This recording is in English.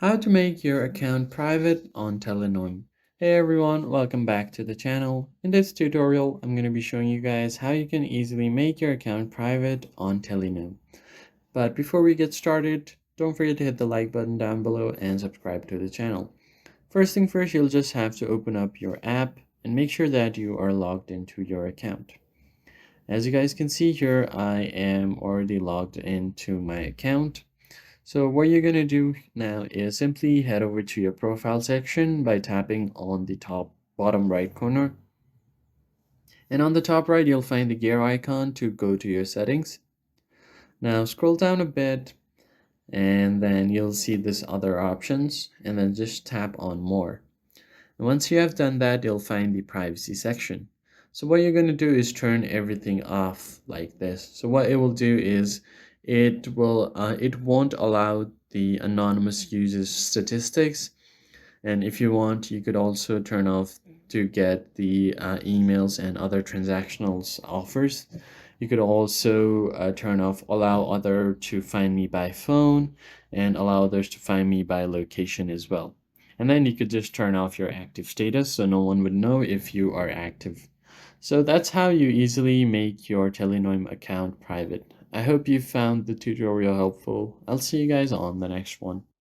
How to make your account private on Tellonym. Hey everyone, welcome back to the channel. In this tutorial, I'm going to be showing you guys how you can easily make your account private on Tellonym. But before we get started, don't forget to hit the like button down below and subscribe to the channel. First thing first, you'll just have to open up your app and make sure that you are logged into your account. As you guys can see here, I am already logged into my account. So what you're going to do now is simply head over to your profile section by tapping on the top bottom right corner. And on the top right, you'll find the gear icon to go to your settings. Now scroll down a bit and then you'll see this other options and then just tap on more. And once you have done that, you'll find the privacy section. So what you're going to do is turn everything off like this. So what it will do is it won't allow the anonymous users statistics. And if you want, you could also turn off to get the emails and other transactional offers. You could also turn off allow other to find me by phone and allow others to find me by location as well. And then you could just turn off your active status so no one would know if you are active. So that's how you easily make your Tellonym account private. I hope you found the tutorial helpful. I'll see you guys on the next one.